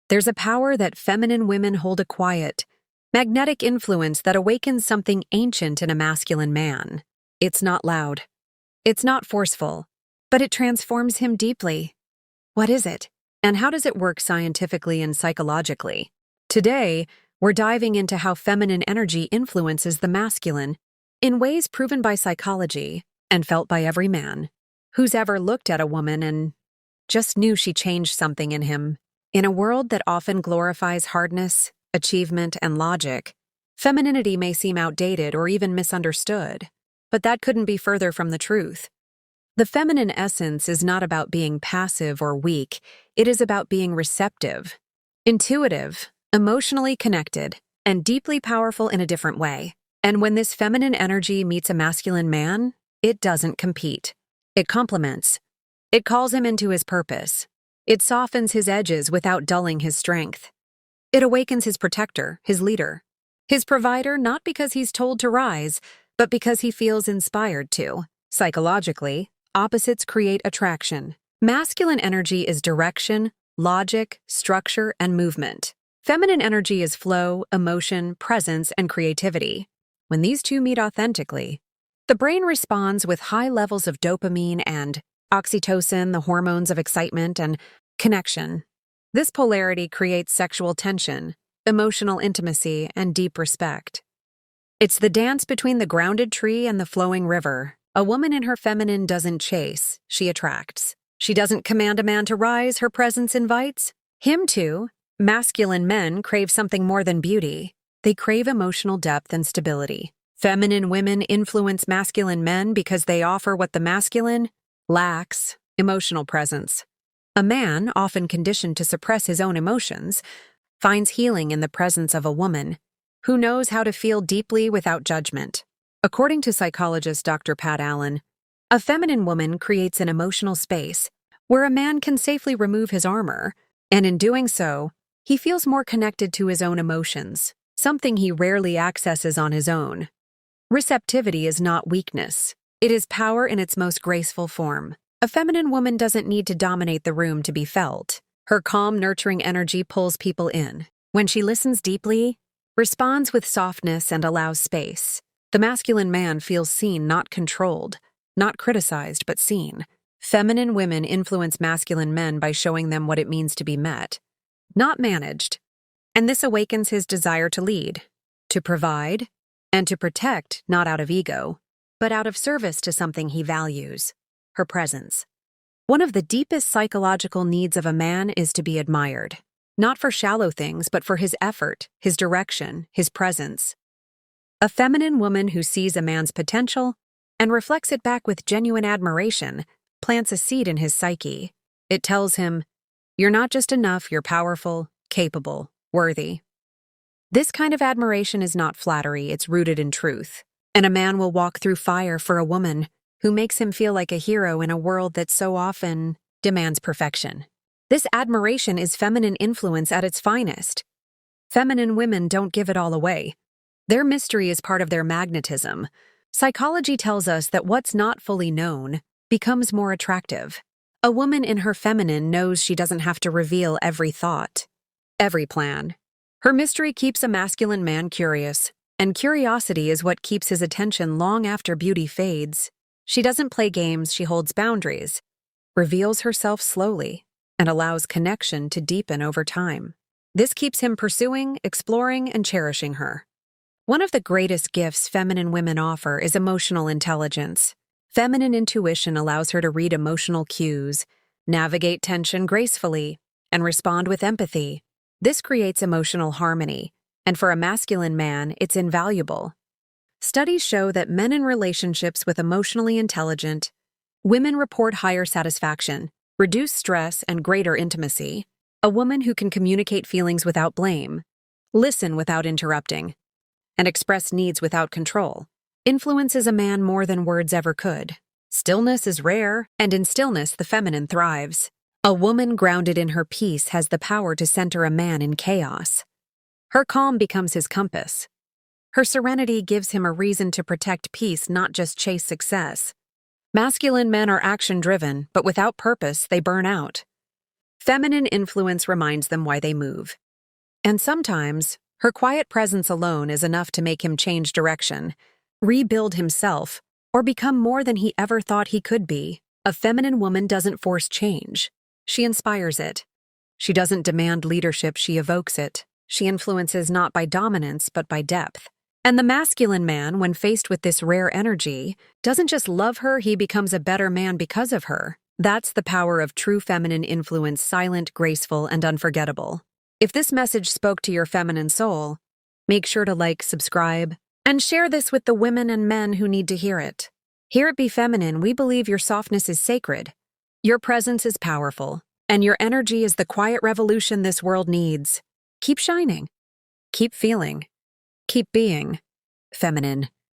There's a power that feminine women hold, a quiet, magnetic influence that awakens something ancient in a masculine man. It's not loud. It's not forceful, but it transforms him deeply. What is it? And how does it work scientifically and psychologically? Today, we're diving into how feminine energy influences the masculine in ways proven by psychology and felt by every man who's ever looked at a woman and just knew she changed something in him. In a world that often glorifies hardness, achievement, and logic, femininity may seem outdated or even misunderstood, but that couldn't be further from the truth. The feminine essence is not about being passive or weak, it is about being receptive, intuitive, emotionally connected, and deeply powerful in a different way. And when this feminine energy meets a masculine man, it doesn't compete. It complements. It calls him into his purpose. It softens his edges without dulling his strength. It awakens his protector, his leader, his provider, not because he's told to rise, but because he feels inspired to. Psychologically, opposites create attraction. Masculine energy is direction, logic, structure, and movement. Feminine energy is flow, emotion, presence, and creativity. When these two meet authentically, the brain responds with high levels of dopamine and oxytocin, the hormones of excitement and connection. This polarity creates sexual tension, emotional intimacy, and deep respect. It's the dance between the grounded tree and the flowing river. A woman in her feminine doesn't chase, she attracts. She doesn't command a man to rise, her presence invites him to. Masculine men crave something more than beauty. They crave emotional depth and stability. Feminine women influence masculine men because they offer what the masculine lacks: emotional presence. A man, often conditioned to suppress his own emotions, finds healing in the presence of a woman who knows how to feel deeply without judgment. According to psychologist Dr. Pat Allen, a feminine woman creates an emotional space where a man can safely remove his armor, and in doing so, he feels more connected to his own emotions, something he rarely accesses on his own. Receptivity is not weakness. It is power in its most graceful form. A feminine woman doesn't need to dominate the room to be felt. Her calm, nurturing energy pulls people in. When she listens deeply, responds with softness, and allows space, the masculine man feels seen, not controlled, not criticized, but seen. Feminine women influence masculine men by showing them what it means to be met, not managed. And this awakens his desire to lead, to provide, and to protect, not out of ego, but out of service to something he values: her presence. One of the deepest psychological needs of a man is to be admired, not for shallow things, but for his effort, his direction, his presence. A feminine woman who sees a man's potential and reflects it back with genuine admiration plants a seed in his psyche. It tells him, "You're not just enough, you're powerful, capable, worthy." This kind of admiration is not flattery, it's rooted in truth. And a man will walk through fire for a woman who makes him feel like a hero in a world that so often demands perfection. This admiration is feminine influence at its finest. Feminine women don't give it all away. Their mystery is part of their magnetism. Psychology tells us that what's not fully known becomes more attractive. A woman in her feminine knows she doesn't have to reveal every thought, every plan. Her mystery keeps a masculine man curious, and curiosity is what keeps his attention long after beauty fades. She doesn't play games, she holds boundaries, reveals herself slowly, and allows connection to deepen over time. This keeps him pursuing, exploring, and cherishing her. One of the greatest gifts feminine women offer is emotional intelligence. Feminine intuition allows her to read emotional cues, navigate tension gracefully, and respond with empathy. This creates emotional harmony, and for a masculine man, it's invaluable. Studies show that men in relationships with emotionally intelligent women report higher satisfaction, reduced stress, and greater intimacy. A woman who can communicate feelings without blame, listen without interrupting, and express needs without control influences a man more than words ever could. Stillness is rare, and in stillness the feminine thrives. A woman grounded in her peace has the power to center a man in chaos. Her calm becomes his compass. Her serenity gives him a reason to protect peace, not just chase success. Masculine men are action-driven, but without purpose, they burn out. Feminine influence reminds them why they move. And sometimes, her quiet presence alone is enough to make him change direction, rebuild himself, or become more than he ever thought he could be. A feminine woman doesn't force change. She inspires it. She doesn't demand leadership, she evokes it. She influences not by dominance, but by depth. And the masculine man, when faced with this rare energy, doesn't just love her, he becomes a better man because of her. That's the power of true feminine influence, silent, graceful, and unforgettable. If this message spoke to your feminine soul, make sure to like, subscribe, and share this with the women and men who need to hear it. Here at Be Feminine, we believe your softness is sacred, your presence is powerful, and your energy is the quiet revolution this world needs. Keep shining, keep feeling, keep being feminine.